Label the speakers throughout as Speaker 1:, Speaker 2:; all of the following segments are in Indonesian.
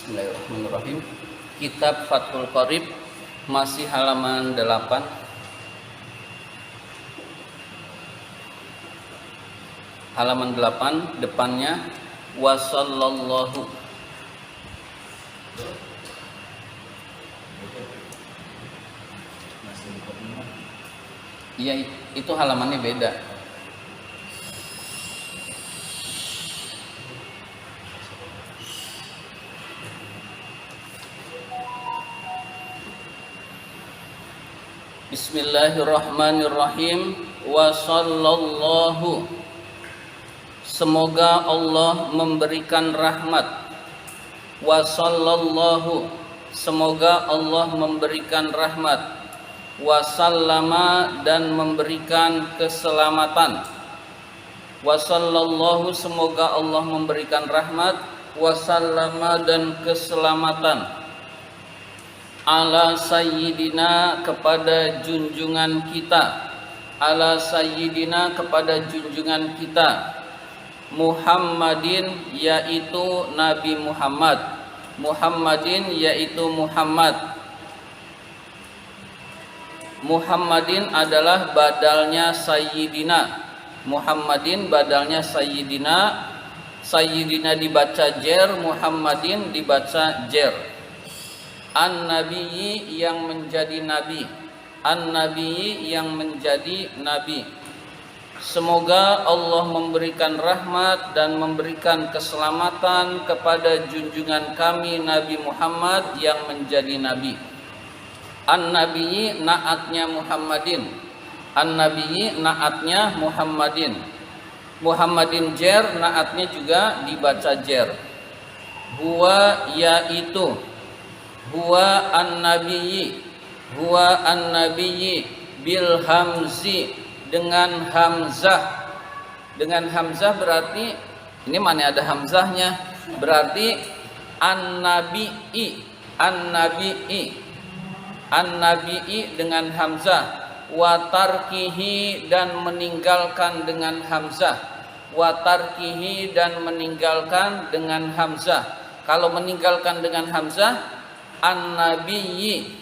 Speaker 1: Bismillahirrahmanirrahim. Kitab Fathul Qorib, masih halaman 8. Halaman 8, depannya wasallallahu. Iya, itu halamannya beda. Bismillahirrahmanirrahim. Wa sallallahu. Semoga Allah memberikan rahmat. Wa sallallahu. Semoga Allah memberikan rahmat. Wa sallama, dan memberikan keselamatan. Wa sallallahu, semoga Allah memberikan rahmat. Wa sallama, dan keselamatan. Ala sayyidina, kepada junjungan kita. Ala sayyidina, kepada junjungan kita. Muhammadin, yaitu Nabi Muhammad. Muhammadin, yaitu Muhammad. Muhammadin adalah badalnya sayyidina. Muhammadin badalnya sayyidina. Sayyidina dibaca jer, Muhammadin dibaca jer. An-Nabiyyi, yang menjadi nabi. An-Nabiyyi, yang menjadi nabi. Semoga Allah memberikan rahmat dan memberikan keselamatan kepada junjungan kami Nabi Muhammad yang menjadi nabi. An-Nabiyyi, naatnya Muhammadin. An-Nabiyyi, naatnya Muhammadin. Muhammadin jer, naatnya juga dibaca jer. Huwa, yaitu. Huwa an-nabiyyi. Huwa an-nabiyyi bil hamzi, dengan hamzah. Dengan hamzah berarti ini mana ada hamzahnya? Berarti an-nabiyyi. An-nabiyyi. An-nabiyyi dengan hamzah. Wa tarkihi, dan meninggalkan dengan hamzah. Wa tarkihi, dan meninggalkan dengan hamzah. Kalau meninggalkan dengan hamzah, an-nabiyyi.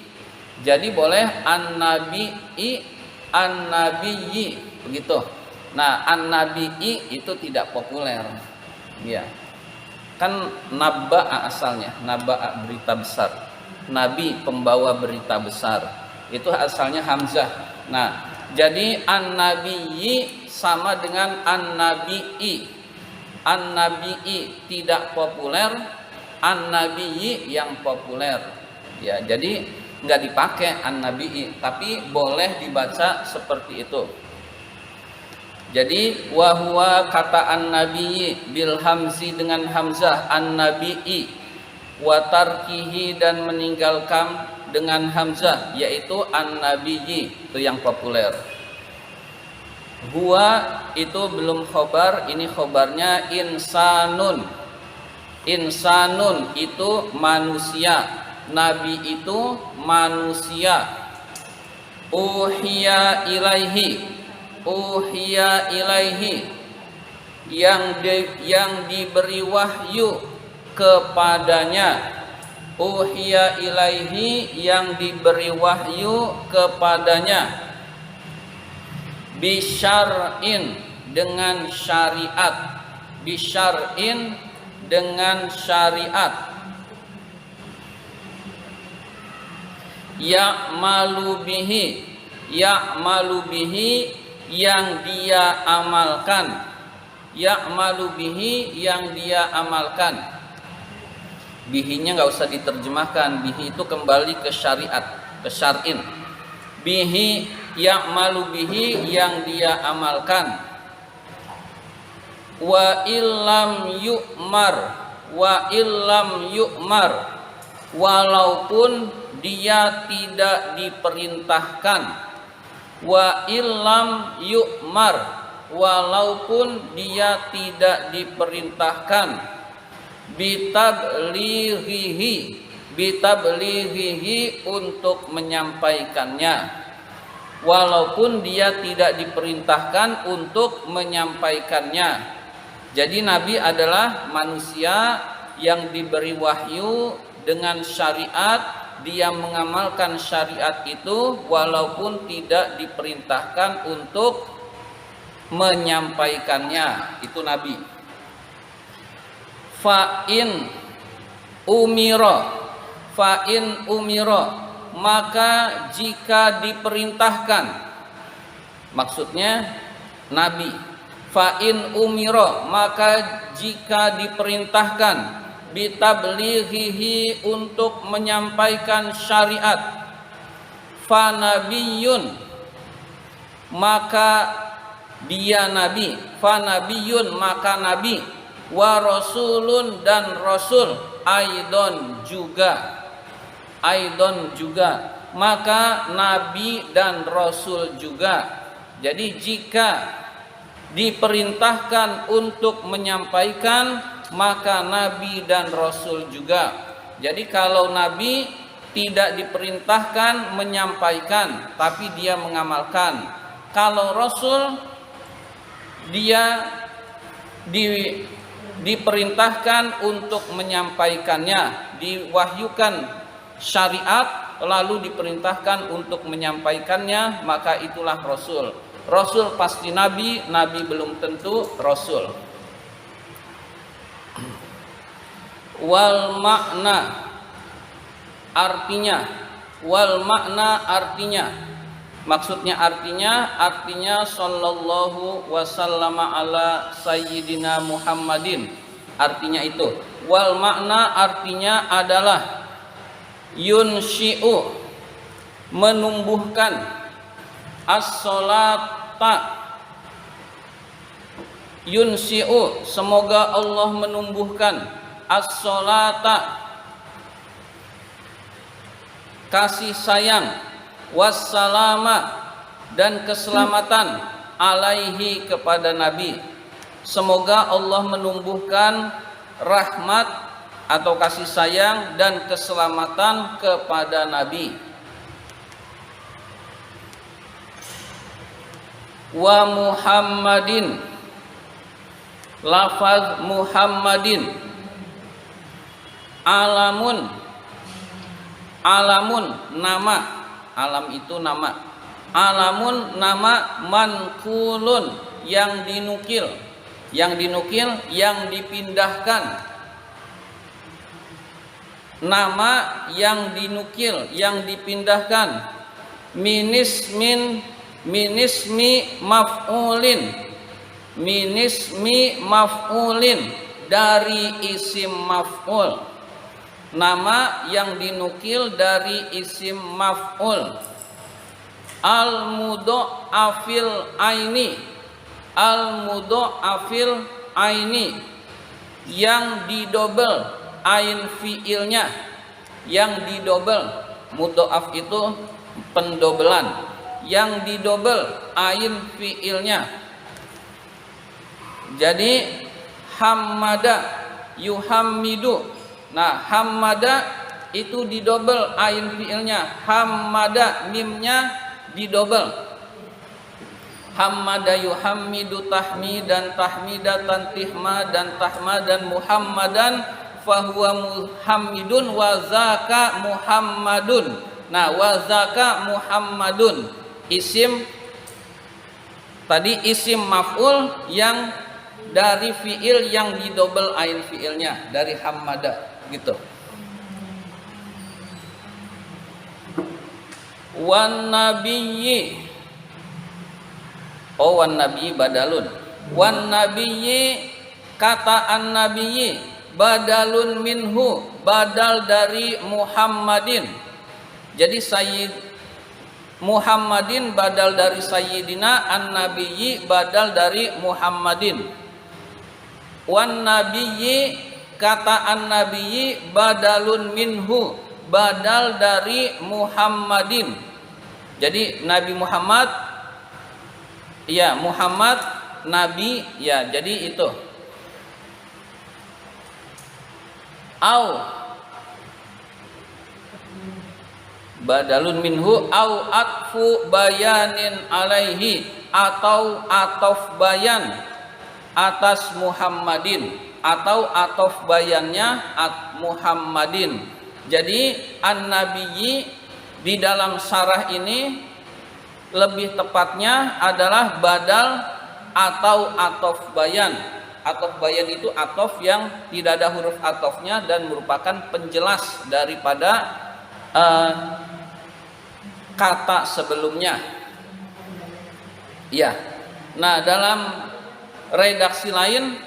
Speaker 1: Jadi boleh an-nabiyyi, an-nabiyyi, begitu. Nah, an-nabiyyi itu tidak populer. Ya. Kan nabba'a asalnya, nabba'a berita besar. Nabi pembawa berita besar. Itu asalnya hamzah. Nah, jadi an-nabiyyi sama dengan an-nabiyyi. An-nabiyyi tidak populer, an-nabiyyi yang populer. Ya, jadi nggak dipakai an-nabiyyi, tapi boleh dibaca seperti itu. Jadi wa huwa, kata an-nabiyyi bil hamzi, dengan hamzah, an-nabiyyi. Wa tarkihi, dan meninggalkan dengan hamzah, yaitu an-nabiyyi, itu yang populer. Huwa itu belum khobar, ini khobarnya insanun. Insanun itu manusia, nabi itu manusia. Uhiya ilaihi. Uhiya ilaihi, yang diberi wahyu kepadanya. Uhiya ilaihi, yang diberi wahyu kepadanya. Bisyar'in, dengan syariat. Bisyar'in, dengan syariat. Ya'malu bihi. Ya'malu bihi, yang dia amalkan. Ya'malu bihi, yang dia amalkan. Bihinya nggak usah diterjemahkan. Bihi itu kembali ke syariat, ke syar'in. Bihi, ya'malu bihi, yang dia amalkan. Wa illam yu'mar. Wa illam yu'mar, walaupun dia tidak diperintahkan. Wa illam yu'mar, walaupun dia tidak diperintahkan. Bitablighihi. Bitablighihi, untuk menyampaikannya. Walaupun dia tidak diperintahkan untuk menyampaikannya. Jadi Nabi adalah manusia yang diberi wahyu dengan syariat, dia mengamalkan syariat itu walaupun tidak diperintahkan untuk menyampaikannya. Itu Nabi. Fa'in umiro, maka jika diperintahkan, maksudnya Nabi. Fa'in umiro, maka jika diperintahkan, bitablighihi, untuk menyampaikan syariat, fanabiyun, maka dia nabi, fanabiyun, maka nabi, wa rasulun, dan rasul, aidon juga, maka nabi dan rasul juga. Jadi jika diperintahkan untuk menyampaikan, maka nabi dan rasul juga. Jadi kalau nabi tidak diperintahkan menyampaikan, tapi dia mengamalkan. Kalau rasul, dia diperintahkan untuk menyampaikannya, diwahyukan syariat lalu diperintahkan untuk menyampaikannya, maka itulah rasul. Rasul pasti nabi, nabi belum tentu rasul. Wal makna artinya, artinya sallallahu wasallama ala sayyidina Muhammadin. Artinya itu. Wal makna artinya adalah yunshi'u, menumbuhkan, as-sholata, yunsi'u, semoga Allah menumbuhkan, as-sholata, kasih sayang, wassalama, dan keselamatan, alaihi, kepada Nabi. Semoga Allah menumbuhkan rahmat atau kasih sayang dan keselamatan kepada Nabi. Wa Muhammadin, lafaz Muhammadin, alamun, nama, alam itu nama, alamun, nama, mankulun, yang dinukil, yang dipindahkan, nama yang dinukil, yang dipindahkan, minismi maf'ulin, dari isim maf'ul, nama yang dinukil dari isim maf'ul. Al-mudha'afil aini, yang didobel ain fiilnya, yang didobel, mudha'af itu pendobelan, yang didobel ain fiilnya. Jadi hamada yuhammidu, nah hamada itu didobel ain fiilnya, hamada mimnya didobel, hamada yuhammidu tahmidan, tahmidatan tihmadan, tahmadan muhammadan, fahuwa muhammidun, wazaka muhammadun. Nah, wazaka muhammadun, isim tadi isim maf'ul yang dari fiil yang didobel ain fiilnya, dari hamada gitu. Wan nabiyyi, wan nabiyyi badalun, wan nabiyyi, kata an nabiyyi, badalun minhu, badal dari Muhammadin. Jadi Sayyid Muhammadin badal dari Sayyidina, an-nabiyyi badal dari Muhammadin. Wan nabiyyi, kata an-nabiyyi, badalun minhu, badal dari Muhammadin. Jadi Nabi Muhammad, ya Muhammad Nabi, ya jadi itu. Au badalun minhu, au atfu bayanin alaihi, atau atof bayan atas Muhammadin. atau atof bayannya Muhammadin. Jadi an-nabiyyi di dalam syarah ini lebih tepatnya adalah badal atau atof bayan. Atof bayan itu atof yang tidak ada huruf atofnya dan merupakan penjelas daripada kata sebelumnya. Ya. Nah, dalam redaksi lain,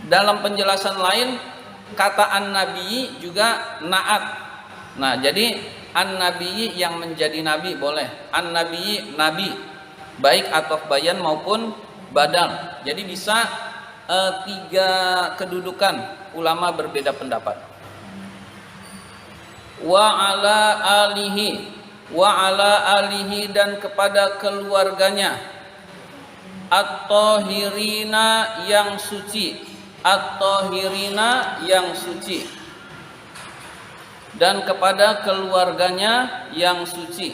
Speaker 1: dalam penjelasan lain, kata an-nabi juga naat. Nah, jadi an-nabi yang menjadi nabi boleh, an-nabi nabi, baik atof bayan maupun badal. Jadi bisa tiga kedudukan, ulama berbeda pendapat. Wa ala alihi dan kepada keluarganya, at-tahirina yang suci, at-tahirina yang suci, dan kepada keluarganya yang suci.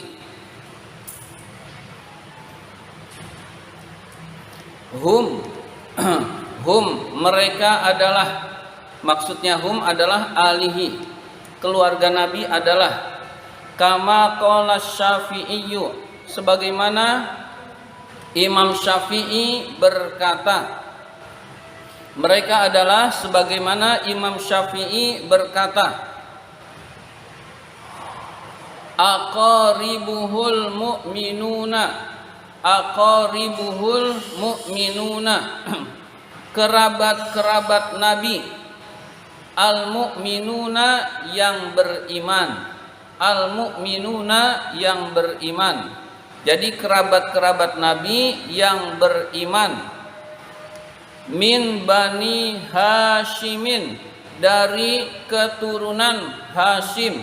Speaker 1: Hum mereka adalah, maksudnya hum adalah alihi, keluarga Nabi adalah, kama qala Syafi'iyyu, sebagaimana Imam Syafi'i berkata. Mereka adalah sebagaimana Imam Syafi'i berkata, aqaribuhul mu'minuna, aqaribuhul mu'minuna, kerabat-kerabat Nabi, al-mu'minuna yang beriman, al-mu'minuna yang beriman. Jadi kerabat-kerabat Nabi yang beriman, min bani Hashimin, dari keturunan Hashim,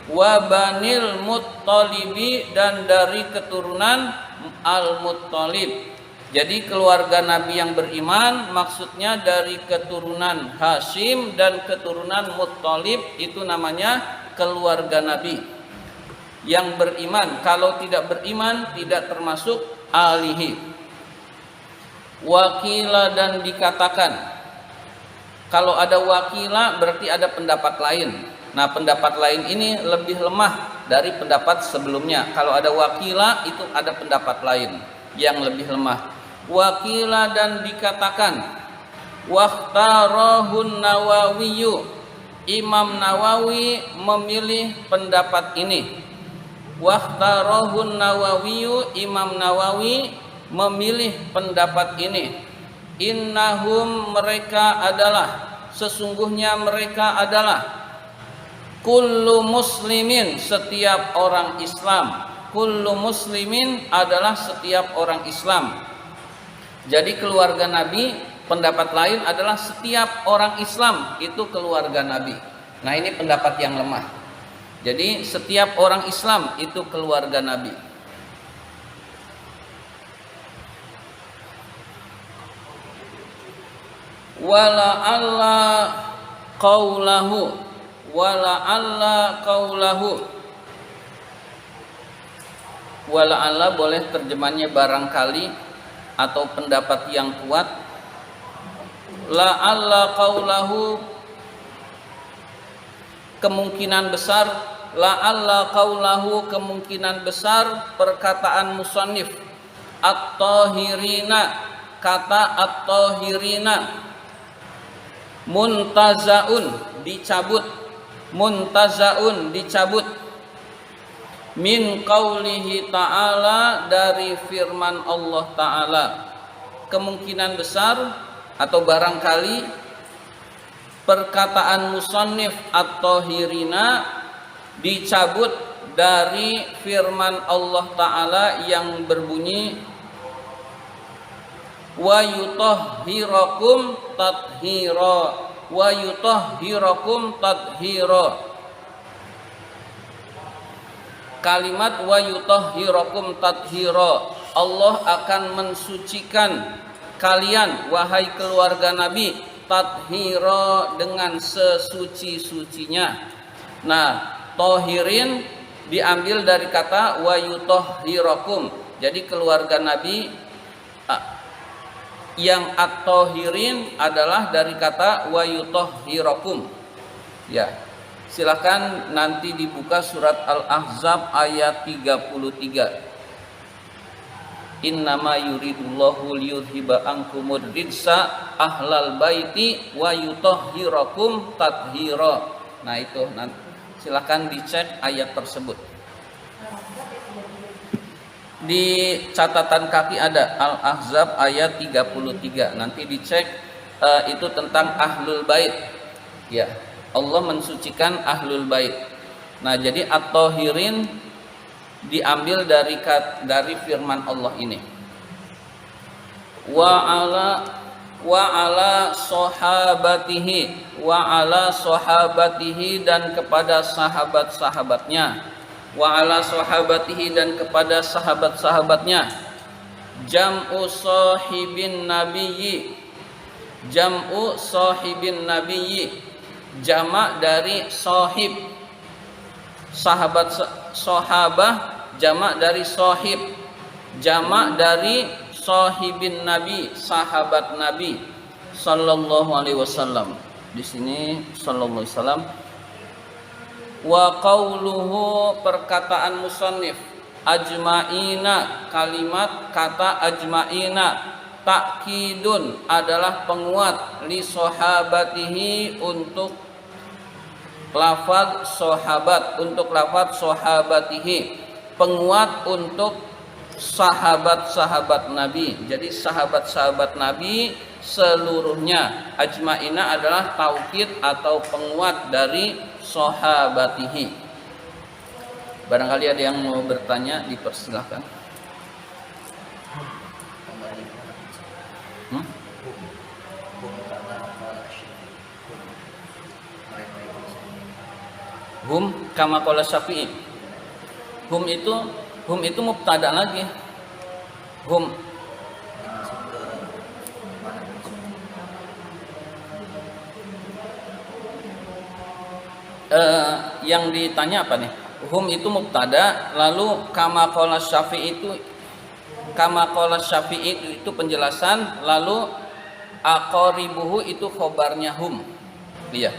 Speaker 1: wa banil Muttalibi, dan dari keturunan Al-Muttalib. Jadi keluarga Nabi yang beriman maksudnya dari keturunan Hashim dan keturunan Muttalib, itu namanya keluarga Nabi yang beriman. Kalau tidak beriman tidak termasuk alihi. Wakila dan dikatakan, kalau ada wakila berarti ada pendapat lain. Nah, pendapat lain ini lebih lemah dari pendapat sebelumnya. Kalau ada wakila itu ada pendapat lain yang lebih lemah. Wakila dan dikatakan, waqtarahun Nawawiyu, Imam Nawawi memilih pendapat ini. Waqtarahun Nawawiyu, Imam Nawawi memilih pendapat ini. Innahum mereka adalah, sesungguhnya mereka adalah, kullu muslimin setiap orang Islam. Kullu muslimin adalah setiap orang Islam. Jadi keluarga Nabi, pendapat lain adalah setiap orang Islam itu keluarga Nabi. Nah, ini pendapat yang lemah. Jadi setiap orang Islam itu keluarga Nabi. Wala'alla qawlahu, wala'alla qawlahu, wala'alla boleh terjemahnya barangkali atau pendapat yang kuat. La'alla qawlahu, kemungkinan besar, la'alla qawlahu, kemungkinan besar perkataan musannif, at-tahirina, kata at-tahirina, muntazaun dicabut, muntazaun dicabut, min qaulihi ta'ala, dari firman Allah Ta'ala. Kemungkinan besar atau barangkali perkataan musannif at-tahirina dicabut dari firman Allah Ta'ala yang berbunyi, wa yutahhirakum tathira, wa yutahhirakum tathira. Kalimat wa yutahhirakum tathira, Allah akan mensucikan kalian wahai keluarga Nabi, tathira, dengan sesuci-sucinya. Nah, tahirin diambil dari kata wa yutahhirakum. Jadi keluarga Nabi Yang at-tahirin adalah dari kata wa yutahhirakum. Ya. Silakan nanti dibuka surat Al-Ahzab ayat 33. Innama yuridullahu liyudhiba ankumur rijsa ahlal baiti wa yutahhirakum tathira. Nah itu nanti silakan dicek ayat tersebut. Di catatan kaki ada Al-Ahzab ayat 33. Nanti dicek itu tentang ahlul bait. Ya, Allah mensucikan ahlul bait. Nah, jadi at-tahirin diambil dari firman Allah ini. Wa ala sahabatihi dan kepada sahabat-sahabatnya. Wa ala sahabatihi dan kepada sahabat-sahabatnya. Jam'u sahibin nabiyyi. Jam'u sahibin nabiyyi. Jamak dari sahib. Sahabah jamak dari sahib, jamak dari sahibin nabi, sahabat nabi sallallahu alaihi wasallam. Di sini sallallahu alaihi wasallam. Wa qauluhu perkataan musannif ajma'ina, kalimat kata ajma'ina takkidun adalah penguat li sahabatihi untuk lafaz sahabat, untuk lafaz sahabatihi, penguat untuk sahabat-sahabat Nabi. Jadi sahabat-sahabat Nabi seluruhnya. Ajma'ina adalah taukid atau penguat dari sahabatihi. Barangkali ada yang mau bertanya, dipersilahkan. Hum kama qala Syafi'i. Hum itu mubtada lagi. Hum yang ditanya apa nih? Hum itu mubtada, lalu kama qala Syafi'i itu penjelasan, lalu aqaribuhu itu khobarnya hum. Iya.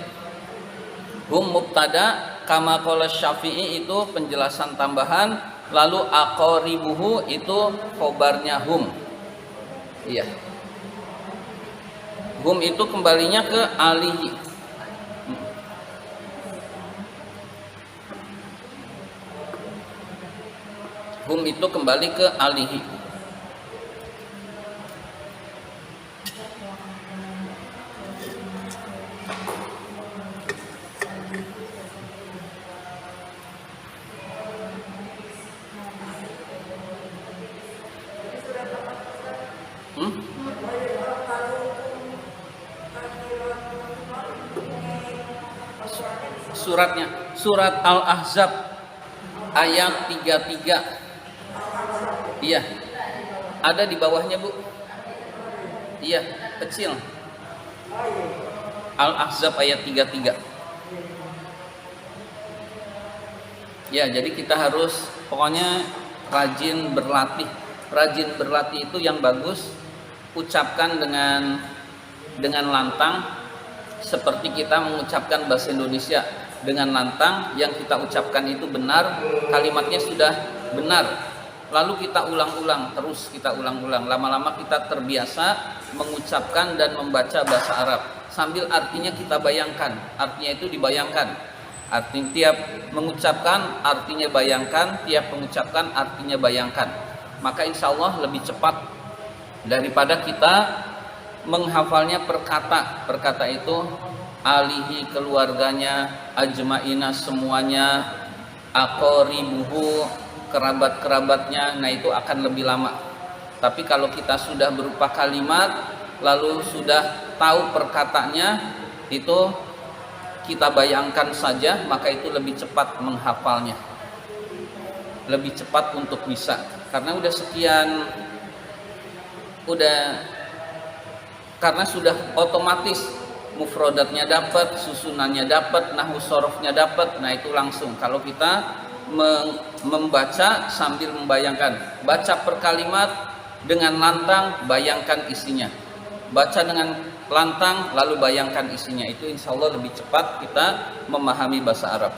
Speaker 1: Hum mubtada, kama qala Syafi'i itu penjelasan tambahan, lalu aqaribuhu itu khobarnya hum. Iya. Hum itu kembalinya ke alihi. Hum itu kembali ke alihi. Suratnya surat Al-Ahzab ayat 33. Iya. Ada di bawahnya, Bu. Iya, kecil. Al-Ahzab ayat 33. Ya, jadi kita harus pokoknya rajin berlatih. Rajin berlatih itu yang bagus. Ucapkan dengan lantang seperti kita mengucapkan bahasa Indonesia. Dengan lantang yang kita ucapkan itu benar, kalimatnya sudah benar. Lalu kita ulang-ulang, terus kita ulang-ulang. Lama-lama kita terbiasa mengucapkan dan membaca bahasa Arab. Sambil artinya kita bayangkan, artinya itu dibayangkan. Artinya tiap mengucapkan artinya bayangkan, tiap mengucapkan artinya bayangkan. Maka insya Allah lebih cepat daripada kita menghafalnya per kata. Per kata itu alihi keluarganya, ajma'ina semuanya, aqaribuhu kerabat-kerabatnya. Nah itu akan lebih lama. Tapi kalau kita sudah berupa kalimat lalu sudah tahu perkataannya, itu kita bayangkan saja, maka itu lebih cepat menghafalnya, lebih cepat untuk bisa. Karena karena sudah otomatis mufrodatnya dapat, susunannya dapat, nahwu sorofnya dapat. Nah itu langsung. Kalau kita membaca sambil membayangkan, baca per kalimat dengan lantang, bayangkan isinya. baca dengan lantang lalu bayangkan isinya, itu insya Allah lebih cepat kita memahami bahasa Arab.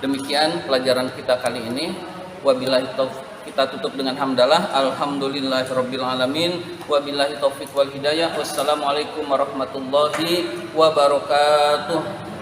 Speaker 1: Demikian pelajaran kita kali ini. Wabillahi taufiq. Kita tutup dengan hamdalah. Alhamdulillahirabbil alamin. Wabillahi taufiq wal hidayah. Wassalamualaikum warahmatullahi wabarakatuh.